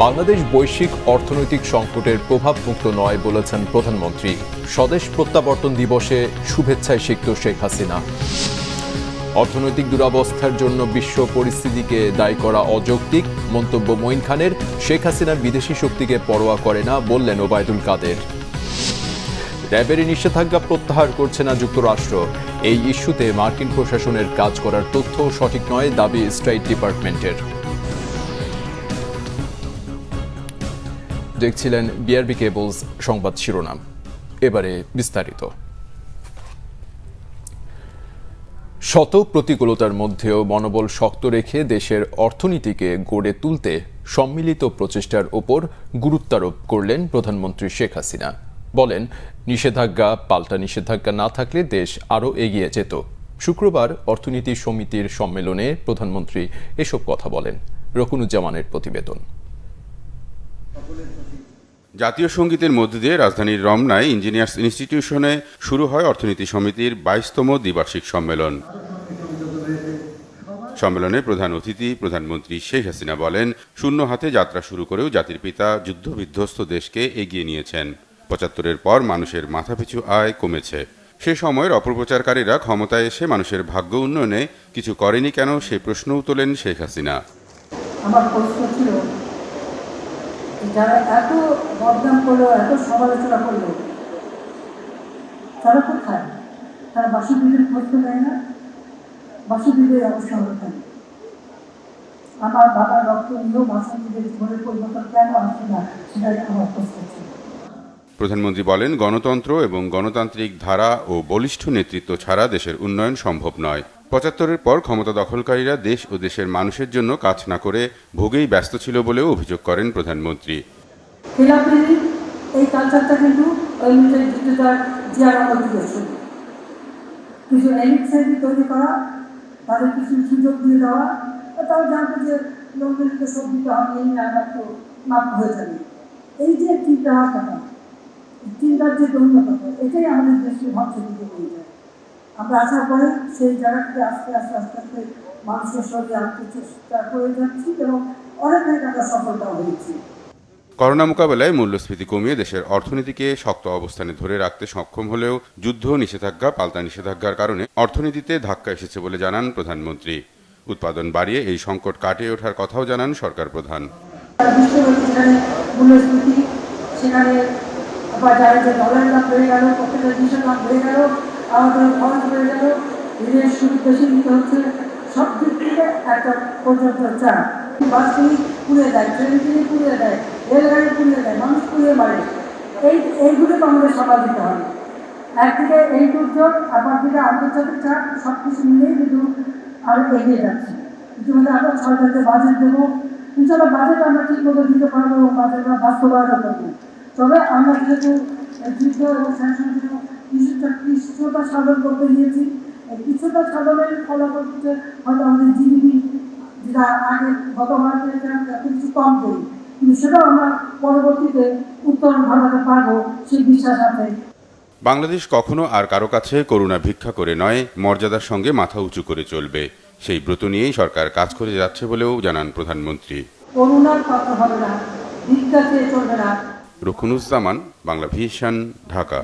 বাংলাদেশ বৈশ্বিক অর্থনৈতিক সংকটের প্রভাবমুক্ত নয় বলেছেন প্রধানমন্ত্রী। স্বদেশ প্রত্যাবর্তন দিবসে শুভেচ্ছায় সিক্ত শেখ হাসিনা। অর্থনৈতিক দুরবস্থার জন্য বিশ্ব পরিস্থিতিকে দায়ী করা অযৌক্তিক মন্তব্য মঈন খানের। শেখ হাসিনা বিদেশি শক্তিকে পরোয়া করে না বললেন ওবায়দুল কাদের। র্যাবের নিষেধাজ্ঞা প্রত্যাহার করছে না যুক্তরাষ্ট্র। এই ইস্যুতে মার্কিন প্রশাসনের কাজ করার তথ্য সঠিক নয় দাবি স্টেট ডিপার্টমেন্টের। দেখছিলেন বিআরবি কেবলস সংবাদ শিরোনাম। এবারে বিস্তারিত। শত প্রতিকূলতার মধ্যেও মনোবল শক্ত রেখে দেশের অর্থনীতিকে গড়ে তুলতে সম্মিলিত প্রচেষ্টার ওপর গুরুত্বারোপ করলেন প্রধানমন্ত্রী শেখ হাসিনা। বলেন, নিষেধাজ্ঞা পাল্টা নিষেধাজ্ঞা না থাকলে দেশ আরও এগিয়ে যেত। শুক্রবার অর্থনীতি সমিতির সম্মেলনে প্রধানমন্ত্রী এসব কথা বলেন। রকুনুজ্জামানের প্রতিবেদন। জাতীয় সঙ্গীতের মধ্য দিয়ে রাজধানীর রমনায় ইঞ্জিনিয়ার্স ইনস্টিটিউশনে শুরু হয় অর্থনীতি সমিতির 22তম দ্বিবার্ষিক সম্মেলন। সম্মেলনে প্রধান অতিথি প্রধানমন্ত্রী শেখ হাসিনা বলেন, শূন্য হাতে যাত্রা শুরু করেও জাতির পিতা যুদ্ধবিধ্বস্ত দেশকে এগিয়ে নিয়েছেন। ৭৫-এর পর মানুষের মাথাপিছু আয় কমেছে। সে সময়ের অপপ্রচারকারীরা ক্ষমতায় এসে মানুষের ভাগ্য উন্নয়নে কিছু করেনি কেন, সে প্রশ্নও তোলেন শেখ হাসিনা। আমার প্রশ্ন ছিল, যারা এত বদনাম করলো, এত সমালোচনা করলো, তারা কোথায়? তারা বাসুদেবের খোঁজ নেয় না? বাসুদেবের অবসর হতেন। আমার বাবার রক্ত নিয়েও বাসুদেবের জীবনের পরিবর্তন কেন আসছে না, সেটাই আমার প্রশ্ন ছিল। প্রধানমন্ত্রী বলেন, গণতন্ত্র এবং গণতান্ত্রিক ধারা ও বলিষ্ঠ নেতৃত্ব ছাড়া দেশের উন্নয়ন সম্ভব নয়। ৭৫-এর পর ক্ষমতা দখলকারীরা দেশ ও দেশের মানুষের জন্য কাজ না করে ভোগেই ব্যস্ত ছিল বলেও অভিযোগ করেন প্রধানমন্ত্রী। এই কালচারটা কিন্তু কিছু তৈরি করা, তাদের কিছু সুযোগ দিয়ে দেওয়া, তারা জানতো যে লোকদেরকে সব দিতে হবে, এই আঘাত তো মাপ হয়ে যাবে। এই যে চিন্তা ভাবনা, চিন্তার যে দৌড়টা, এটাই আমাদের দেশকে ধ্বংসের দিকে নিয়ে যায়। আমরা আসার পরে সেই জায়গাটিতে আস্তে আস্তে আস্তে আস্তে মানুষের সঙ্গে আনতে চেষ্টা করে যাচ্ছি এবং অনেকটাই আমরা সফলতা হয়েছি। করোনা মোকাবেলায় মূল্যস্ফীতি কমিয়ে দেশের অর্থনীতিকে শক্ত অবস্থানে ধরে রাখতে সক্ষম হলেও যুদ্ধ নিষেধাজ্ঞা পাল্টা নিষেধাজ্ঞার কারণে অর্থনীতিতে ধাক্কা এসেছে বলে জানান প্রধানমন্ত্রী। উৎপাদন বাড়িয়ে এই সংকট কাটিয়ে ওঠার কথাও জানান সরকার প্রধান। মূল্যস্ফীতি সেখানে বাজারে যে ডলারের দাম বেড়ে গেল, প্রত্যেকটা জিনিসের দাম বেড়ে গেল, আমাদের খরচ বেড়ে গেল, ঋণের সুদ বেশি নিতে হচ্ছে। সব দিক থেকে একটা পর্যন্ত চাপ। বাসগুলি পুড়িয়ে দেয়, ট্রেনগুলি পুড়িয়ে দেয়, রেলগাড়ি পুড়িয়ে দেয়, মানুষ পুড়িয়ে মারে। এইগুলো তো আমাদের সামাল দিতে হবে। একদিকে এই দুর্যোগ, আবার দিকে আন্তর্জাতিক চাপ, সব কিছু মিলেই কিন্তু আরও এগিয়ে যাচ্ছে। ইতিমধ্যে আমরা সরকারকে বাজেট দেবো, ইনশাল্লাহ বাজেট আমরা ঠিক মতো দিতে পারবো এবং বাজেট আমরা বাস্তবায়নও করবো। তবে আমরা যেহেতু যুদ্ধ এবং কিছুটা সাধন করতে গিয়েছি, এই কিছুটা সাধনের ফলাফল হচ্ছে হয়তো আমাদের জিডিপি যেটা আগে গতবার পেয়েছিলাম তার কিছু কম করি, কিন্তু সেটাও আমরা পরবর্তীতে উত্তরণ ঘটাতে পারবো সেই বিশ্বাস আছে। বাংলাদেশ কখনো আর কারো কাছে করুণা ভিক্ষা করে নয়, মর্যাদার সঙ্গে মাথা উঁচু করে চলবে। সেই ব্রত নিয়েই সরকার কাজ করে যাচ্ছে বলেও জানান প্রধানমন্ত্রী। করুণার কথা হবে না, ভিক্ষা চেয়ে চলবে না। রকুনুজ্জামান, বাংলা ভিশন, ঢাকা।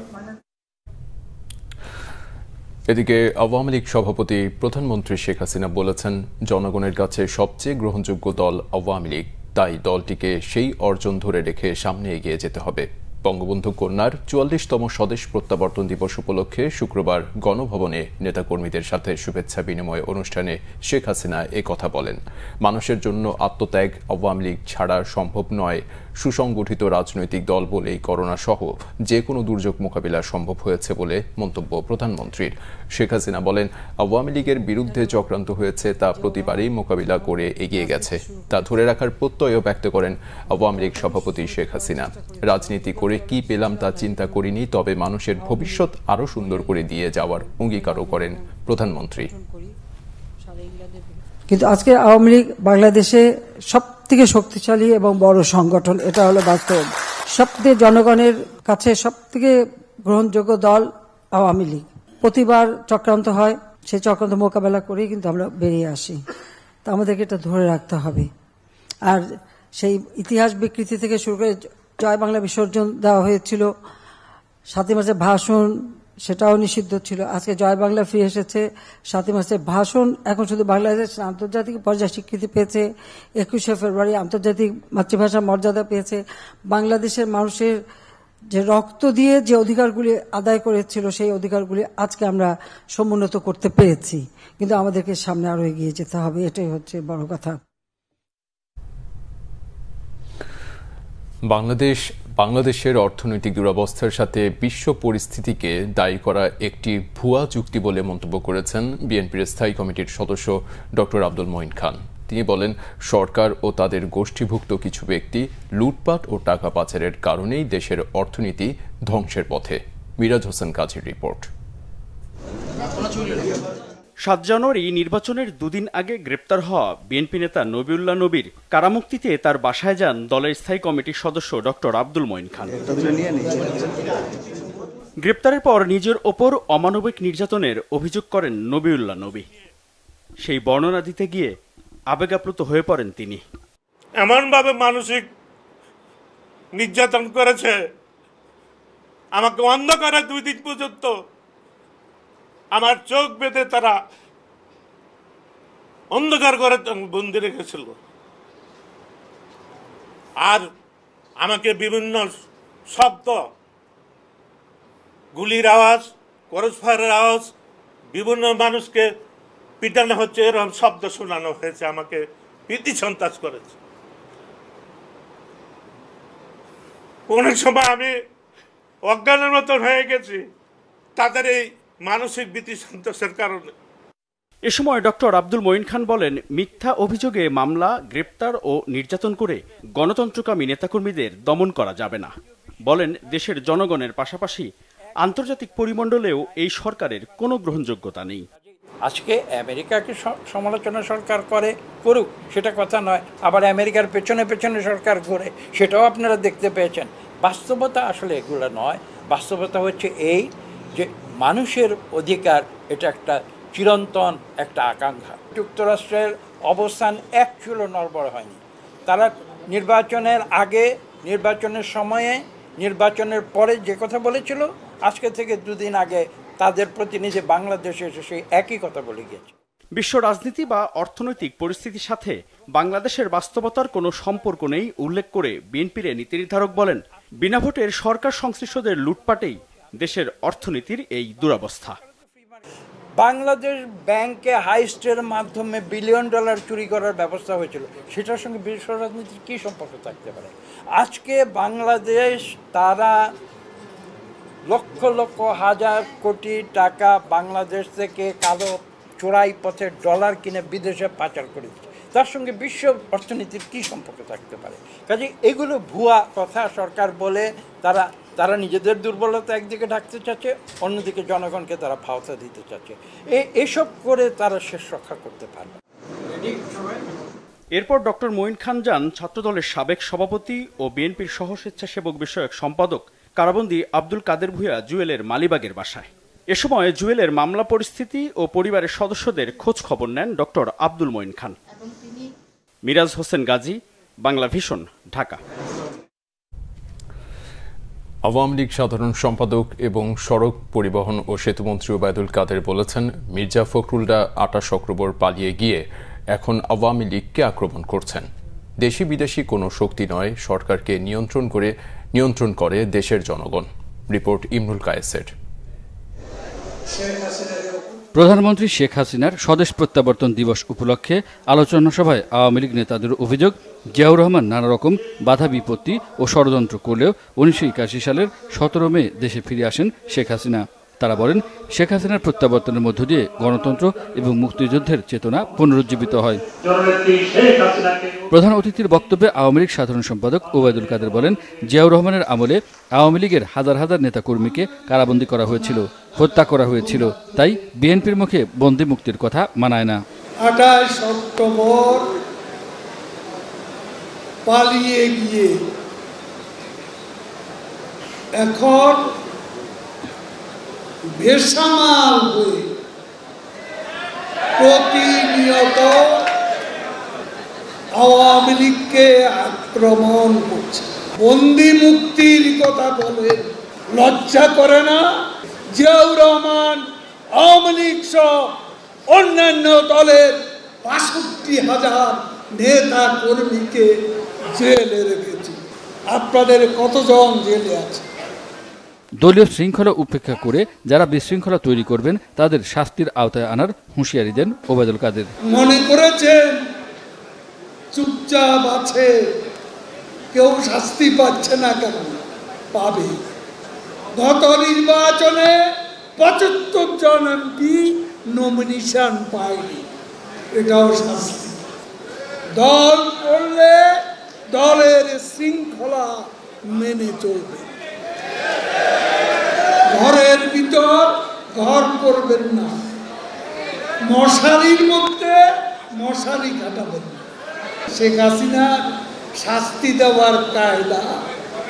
এদিকে আওয়ামী লীগ সভাপতি প্রধানমন্ত্রী শেখ হাসিনা বলেছেন, জনগণের কাছে সবচেয়ে গ্রহণযোগ্য দল আওয়ামী লীগ, তাই দলটিকে সেই অর্জন ধরে রেখে সামনে এগিয়ে যেতে হবে। বঙ্গবন্ধু কন্যার ৪৪তম স্বদেশ প্রত্যাবর্তন দিবস উপলক্ষে শুক্রবার গণভবনে নেতাকর্মীদের সাথে শুভেচ্ছা বিনিময় অনুষ্ঠানে শেখ হাসিনা কথা বলেন। মানুষের জন্য আত্মত্যাগ আওয়ামী লীগ ছাড়া সম্ভব নয়। সুসংগঠিত রাজনৈতিক দল বলেই করোনা সহ যে কোনো দুর্যোগ মোকাবিলা সম্ভব হয়েছে বলে মন্তব্য প্রধানমন্ত্রীর। শেখ হাসিনা বলেন, আওয়ামী লীগের বিরুদ্ধে চক্রান্ত হয়েছে, তা প্রতিবারই মোকাবিলা করে এগিয়ে গেছে, তা ধরে রাখার প্রত্যয়ও ব্যক্ত করেন আওয়ামী লীগ সভাপতি শেখ হাসিনা। রাজনীতি করে কি পেলাম তা চিন্তা করিনি, তবে মানুষের ভবিষ্যৎ আরো সুন্দর করে দিয়ে যাওয়ার অঙ্গীকারও করেন প্রধানমন্ত্রী। কিন্তু আজকে আওয়ামী লীগ বাংলাদেশে সবথেকে শক্তিশালী এবং বড় সংগঠন, এটা হলো বাস্তব। সবথেকে জনগণের কাছে সবথেকে গ্রহণযোগ্য দল আওয়ামী লীগ। প্রতিবার চক্রান্ত হয়, সেই চক্রান্ত মোকাবেলা করেই কিন্তু আমরা বেরিয়ে আসি। তা আমাদেরকে এটা ধরে রাখতে হবে। আর সেই ইতিহাস বিকৃতি থেকে শুরু করে জয় বাংলা বিসর্জন দেওয়া হয়েছিল, 7 মাসের ভাষণ সেটাও নিষিদ্ধ ছিল। আজকে জয় বাংলা ফিরে এসেছে, 7 মাসের ভাষণ এখন শুধু বাংলাদেশ আন্তর্জাতিক পর্যায়ে স্বীকৃতি পেয়েছে, 21শে ফেব্রুয়ারি আন্তর্জাতিক মাতৃভাষা মর্যাদা পেয়েছে। বাংলাদেশের মানুষের যে রক্ত দিয়ে যে অধিকারগুলি আদায় করেছিল সেই অধিকারগুলি আজকে আমরা সমুন্নত করতে পেরেছি, কিন্তু আমাদেরকে সামনে আরো এগিয়ে যেতে হবে, এটাই হচ্ছে বড় কথা। বাংলাদেশের অর্থনৈতিক দুরবস্থার সাথে বিশ্ব পরিস্থিতিকে দায়ী করা একটি ভুয়া যুক্তি বলে মন্তব্য করেছেন বিএনপির স্থায়ী কমিটির সদস্য ডক্টর আব্দুল মঈন খান। তিনি বলেন, সরকার ও তাদের গোষ্ঠীভুক্ত কিছু ব্যক্তি লুটপাট ও টাকা পাচারের কারণেই দেশের অর্থনীতি ধ্বংসের পথে। মিরাজ হোসেন কাজীর রিপোর্ট। 7 জানুয়ারি নির্বাচনের দুদিন আগে গ্রেপ্তার হওয়া বিএনপি নেতা নবিউল্লাহ নবীর কারামুক্তিতে তার বাসায় যান দলের স্থায়ী কমিটির সদস্য ডক্টর আব্দুল মঈন খান। গ্রেপ্তারের পর নিজের ওপর অমানবিক নির্যাতনের অভিযোগ করেন নবিউল্লাহ নবী। সেই বর্ণনা দিতে গিয়ে আবেগাপ্লুত হয়ে পড়েন তিনি। এমনভাবে মানসিক নির্যাতন করেছে, আমাকে অন্ধকারে 2 দিন পর্যন্ত আমার চোখ বেঁধে তারা অন্ধকার করে বন্দি রেখেছিল, আর আমাকে বিভিন্ন শব্দ, গুলির আওয়াজ, ক্রস ফায়ারের আওয়াজ, বিভিন্ন মানুষকে পিটানো হচ্ছে এরকম শব্দ শোনানো হয়েছে, আমাকে ভীতি সন্ত্রাস করেছে। অনেক সময় আমি অজ্ঞানের মতন হয়ে গেছি তাদের এই মানসিক ভীতি সন্ত্রাসের কারণে। এ সময় ডক্টর আব্দুল মঈন খান বলেন, মিথ্যা অভিযোগে মামলা, গ্রেপ্তার ও নির্যাতন করে গণতন্ত্রকামী নেতাকর্মীদের দমন করা যাবে না। বলেন, দেশের জনগণের পাশাপাশি আন্তর্জাতিক পরিমণ্ডলেও এই সরকারের কোনো গ্রহণযোগ্যতা নেই। আজকে আমেরিকাকে সমালোচনা সরকার করুক সেটা কথা নয়, আবার আমেরিকার পেছনে পেছনে সরকার ঘুরে, সেটাও আপনারা দেখতে পেয়েছেন। বাস্তবতা আসলে এগুলো নয়। বাস্তবতা হচ্ছে এই যে মানুষের অধিকার এটা একটা চিরন্তন একটা আকাঙ্ক্ষা। যুক্তরাষ্ট্রের অবস্থান এক চুলো নড়বড় হয়নি। তারা নির্বাচনের আগে, নির্বাচনের সময়ে, নির্বাচনের পরে যে কথা বলেছিল, আজকে থেকে 2 দিন আগে তাদের প্রতিনিধি বাংলাদেশে এসে সেই একই কথা বলে গিয়েছে। বিশ্ব রাজনীতি বা অর্থনৈতিক পরিস্থিতির সাথে বাংলাদেশের বাস্তবতার কোনো সম্পর্ক নেই উল্লেখ করে বিএনপির নীতি নির্ধারক বলেন, বিনা ভোটের সরকার সংশ্লিষ্টদের লুটপাটেই দেশের অর্থনীতির এই দুরবস্থা। বাংলাদেশ ব্যাংকে হাইস্টের মাধ্যমে $1 বিলিয়ন চুরি করার ব্যবস্থা হয়েছিল, সেটার সঙ্গে বিশ্ব রাজনীতির কী সম্পর্ক থাকতে পারে? আজকে বাংলাদেশ তারা লক্ষ লক্ষ হাজার কোটি টাকা বাংলাদেশ থেকে কালো চোরাই পথে ডলার কিনে বিদেশে পাচার করে দিচ্ছে, তার সঙ্গে বিশ্ব অর্থনীতির কী সম্পর্ক থাকতে পারে? কাজে এগুলো ভুয়া কথা সরকার বলে তারা নিজেদের দুর্বলতা একদিকে ঢাকতে চাচ্ছে, অন্যদিকে জনগণকে তারা ভাওতা দিতে চাচ্ছে। এসব করে তারা শেষ রক্ষা করতে পারবে। এরপর ডক্টর মঈন খান যান ছাত্রদলের সাবেক সভাপতি ও বিএনপির সহ স্বেচ্ছাসেবক বিষয়ক সম্পাদক কারাবন্দী আব্দুল কাদের ভূঁইয়া জুয়েলের মালিবাগের বাসায়। এ সময় জুয়েলের মামলা পরিস্থিতি ও পরিবারের সদস্যদের খোঁজ খবর নেন ডক্টর আব্দুল মঈন খান। মিরাজ হোসেন গাজী, বাংলা ভিশন, ঢাকা। আওয়ামী লীগ সাধারণ সম্পাদক এবং সড়ক পরিবহন ও সেতুমন্ত্রী ওবায়দুল কাদের বলেছেন, মির্জা ফখরুলরা 28 অক্টোবর পালিয়ে গিয়ে এখন আওয়ামী লীগকে আক্রমণ করছেন। দেশি বিদেশি কোনো শক্তি নয়, সরকারকে নিয়ন্ত্রণ করে দেশের জনগণ। রিপোর্ট ইমরুল কায়েসের। প্রধানমন্ত্রী শেখ হাসিনার স্বদেশ প্রত্যাবর্তন দিবস উপলক্ষে আলোচনা সভায় আওয়ামী লীগ নেতাদের অভিযোগ, জিয়াউর রহমান নানা রকম বাধা বিপত্তি ও ষড়যন্ত্র করলেও 1981 সালের 17 মে দেশে ফিরে আসেন শেখ হাসিনা। তারা বলেন, শেখ হাসিনার প্রত্যাবর্তনের মধ্য দিয়ে গণতন্ত্র এবং মুক্তিযুদ্ধের চেতনা পুনরুজ্জীবিত হয়। প্রধান অতিথির বক্তব্যে আওয়ামী লীগ সাধারণ সম্পাদক ওবায়দুল কাদের বলেন, জিয়াউর রহমানের আমলে আওয়ামী লীগের হাজার হাজার নেতাকর্মীকে কারাবন্দী করা হয়েছিল, হত্যা করা হয়েছিল, তাই বিএনপির মুখে বন্দী মুক্তির কথা মানায় না। 28 অক্টোবর পালিয়ে গিয়ে এখন বেসামাল হয়ে প্রতিনিয়ত আওয়ামী লীগকে আক্রমণ করছে। বন্দি মুক্তির কথা বলেন, লজ্জা করে না? জিয়াউর রহমান, আওয়ামী লীগ সহ অন্যান্য দলের ৬৫,০০০ নেতা কর্মীকে জেলে রেখেছে। আপনাদের কতজন জেলে আছে? দলীয় শৃঙ্খলা উপেক্ষা করে যারা বিশৃঙ্খলা তৈরি করবেন তাদের শাস্তির আওতায় আনার হুঁশিয়ারি দেন ওবায়দুল কাদের। মনে করেছেন চুপচাপ আছে, কেউ শাস্তি পাচ্ছে না? কেন পাবে? গত নির্বাচনে ৭৫ জন এমপি নমিনেশন পায়নি, এটাও শাস্তি। দল করলে দলের শৃঙ্খলা মেনে চলবে। ঘরের ভিতর ঘর করবেন না, মশারির মধ্যে মশারি কাটাবেন না। শেখ হাসিনা শাস্তি দেওয়ার কায়দা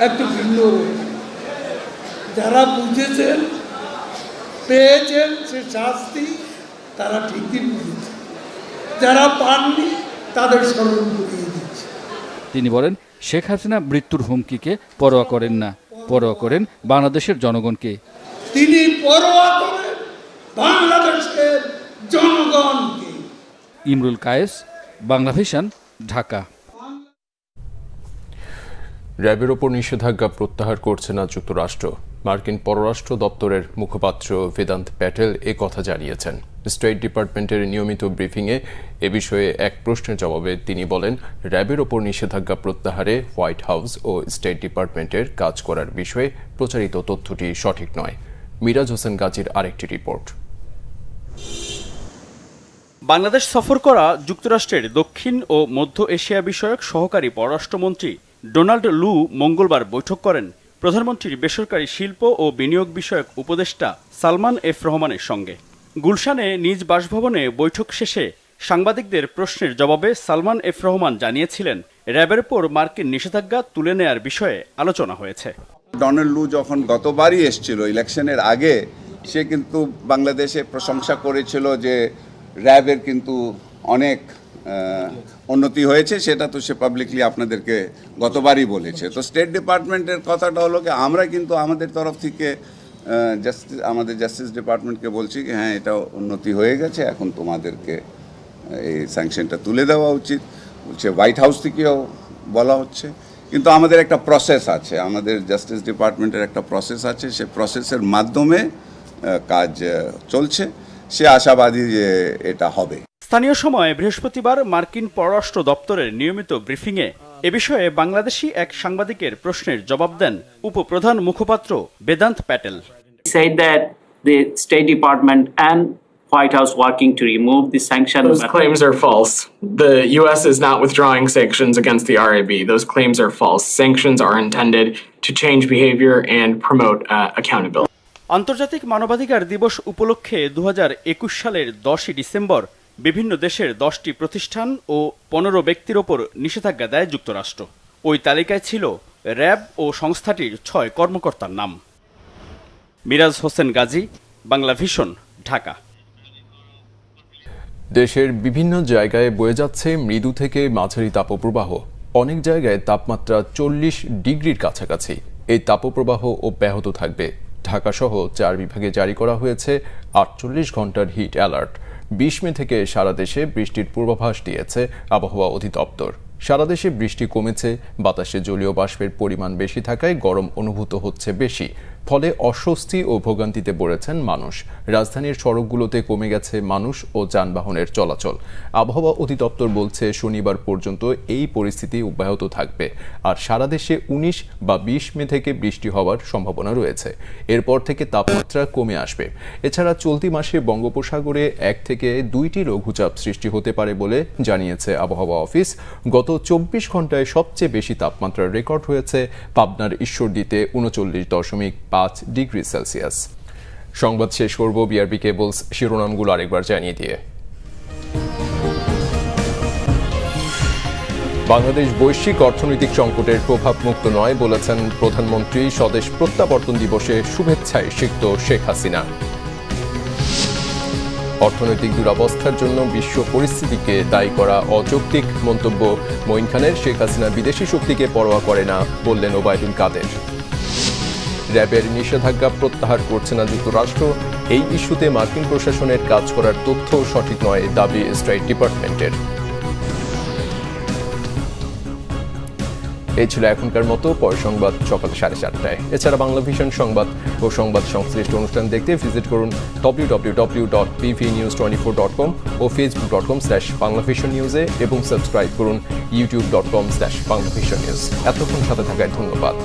একটু ভিন্ন। যারা বুঝেছেন, পেয়েছেন সে শাস্তি, তারা ঠিকই বুঝেছে। যারা পাননি তাদের স্মরণ করিয়ে দিচ্ছে। তিনি বলেন, শেখ হাসিনা মৃত্যুর হুমকিকে পরোয়া করেন না, পরোয়া করেন বাংলাদেশের জনগণকে। তিনি পরোয়া করেন বাংলাদেশের জনগণকে। ইমরুল কায়েস, বাংলা ভিশন, ঢাকা। র্যাবের ওপর নিষেধাজ্ঞা প্রত্যাহার করছে না যুক্তরাষ্ট্র। মার্কিন পররাষ্ট্র দপ্তরের মুখপাত্র বেদান্ত প্যাটেল এ কথা জানিয়েছেন। স্টেট ডিপার্টমেন্টের নিয়মিত ব্রিফিংয়ে এ বিষয়ে এক প্রশ্নের জবাবে তিনি বলেন, র্যাবের ওপর নিষেধাজ্ঞা প্রত্যাহারে হোয়াইট হাউস ও স্টেট ডিপার্টমেন্টের কাজ করার বিষয়ে প্রচারিত তথ্যটি সঠিক নয়। মিরাজ হোসেন গাজীর আরেকটি রিপোর্ট। বাংলাদেশ সফর করা যুক্তরাষ্ট্রের দক্ষিণ ও মধ্য এশিয়া বিষয়ক সহকারী পররাষ্ট্রমন্ত্রী ডোনাল্ড লু মঙ্গলবার বৈঠক করেন প্রধানমন্ত্রীর বেসরকারি শিল্প ও বিনিয়োগ বিষয়ক উপদেষ্টা সালমান এফ রহমানের সঙ্গে। গুলশানে নিজ বাসভবনে বৈঠক শেষে সাংবাদিকদের প্রশ্নের জবাবে সালমান এফ রহমান জানিয়েছিলেন, র্যাবের উপর মার্কিন নিষেধাজ্ঞা তুলে নেয়ার বিষয়ে আলোচনা হয়েছে। ডোনাল্ড লু যখন গতবারই এসেছিল ইলেকশনের আগে, সে কিন্তু বাংলাদেশে প্রশংসা করেছিল যে র্যাবের কিন্তু অনেক উন্নতি হয়েছে। সেটা তো সে পাবলিকলি আপনাদেরকে গতবারই বলেছে। তো স্টেট ডিপার্টমেন্টের কথাটা হলো কি, আমরা কিন্তু আমাদের তরফ থেকে আমাদের জাস্টিস ডিপার্টমেন্টকে বলছি কি হ্যাঁ, এটা উন্নতি হয়ে গেছে, এখন তোমাদেরকে এই স্যাংশনটা তুলে দেওয়া উচিত। বলছে হোয়াইট হাউস থেকেও বলা হচ্ছে, কিন্তু আমাদের একটা প্রসেস আছে, আমাদের জাস্টিস ডিপার্টমেন্টের একটা প্রসেস আছে, সে প্রসেসের মাধ্যমে কাজ চলছে। সে আশাবাদী যে এটা হবে। স্থানীয় সময় বৃহস্পতিবার মার্কিন পররাষ্ট্র দপ্তরের নিয়মিত ব্রিফিংয়ে এ বিষয়ে বাংলাদেশি এক সাংবাদিকের প্রশ্নের জবাব দেন উপপ্রধান মুখপাত্র Vedanta Patel. Said that the State Department and White House working to remove the sanctions. Those claims are false. The U.S. is not withdrawing sanctions against the RAB. Those claims are false. Sanctions are intended to change behavior and promote accountability. আন্তর্জাতিক মানবাধিকার দিবস উপলক্ষে 2021 সালের 10 December বিভিন্ন দেশের 10টি প্রতিষ্ঠান ও 15 ব্যক্তির ওপর নিষেধাজ্ঞা দেয় যুক্তরাষ্ট্র। ওই তালিকায় ছিল র্যাব ও সংস্থাটির 6 কর্মকর্তার নাম। মিরাজ হোসেন গাজী, বাংলা ভিশন, ঢাকা। দেশের বিভিন্ন জায়গায় বয়ে যাচ্ছে মৃদু থেকে মাঝারি তাপপ্রবাহ। অনেক জায়গায় তাপমাত্রা 40 ডিগ্রির কাছাকাছি। এই তাপপ্রবাহ অব্যাহত থাকবে। ঢাকা সহ 4 বিভাগে জারি করা হয়েছে 48 ঘন্টার হিট অ্যালার্ট। 20 মে থেকে সারা দেশে বৃষ্টির পূর্বাভাস দিয়েছে আবহাওয়া অধিদপ্তর। সারা দেশে বৃষ্টি কমেছে, বাতাসে জলীয় বাষ্পের পরিমাণ বেশি থাকায় গরম অনুভূত হচ্ছে বেশি। ফলে অস্বস্তি ও ভোগান্তিতে পড়েছেন মানুষ। রাজধানীর সড়কগুলোতে কমে গেছে মানুষ ও যানবাহনের চলাচল। আবহাওয়া অধিদপ্তর বলছে শনিবার পর্যন্ত এই পরিস্থিতি অব্যাহত থাকবে। আর সারা দেশে 19 বা 20 মে থেকে বৃষ্টি হওয়ার সম্ভাবনা রয়েছে। এরপর থেকে তাপমাত্রা কমে আসবে। এছাড়া চলতি মাসে বঙ্গোপসাগরে 1 থেকে 2টি লঘুচাপ সৃষ্টি হতে পারে বলে জানিয়েছে আবহাওয়া অফিস। গত 24 ঘন্টায় সবচেয়ে বেশি তাপমাত্রার রেকর্ড হয়েছে পাবনার ঈশ্বরদীতে 39.5 ডিগ্রি সেলসিয়াস। সংবাদ শেষ করব বিআরবি কেবলস শিরোনামগুলো আরেকবার জানিয়ে দিয়ে। বাংলাদেশ বৈশ্বিক অর্থনৈতিক সংকটের প্রভাব মুক্ত নয় বলেছেন প্রধানমন্ত্রী। স্বদেশ প্রত্যাবর্তন দিবসে শুভেচ্ছায় সিক্ত শেখ হাসিনা। অর্থনৈতিক দুরবস্থার জন্য বিশ্ব পরিস্থিতিকে দায়ী করা অযৌক্তিক মন্তব্য মঈন খানের। শেখ হাসিনা বিদেশি শক্তিকে পরোয়া করে না বললেন ওবায়দুল কাদের। র্যাবের নিষেধাজ্ঞা প্রত্যাহার করছে না যুক্তরাষ্ট্র। এই ইস্যুতে মার্কিন প্রশাসনের কাজ করার তথ্য সঠিক নয়, দাবি স্টেট ডিপার্টমেন্টের। এই ছিল এখনকার মতো। পরে সংবাদ সকাল 7:30টায়। এছাড়া বাংলা ভিশন সংবাদ ও সংবাদ সংশ্লিষ্ট অনুষ্ঠান দেখতে ভিজিট করুন www.bvnews24.com ও facebook.com/banglavisionnews এবং সাবস্ক্রাইব করুন youtube.com/banglavisionnews। এতক্ষণ সাথে থাকায় ধন্যবাদ।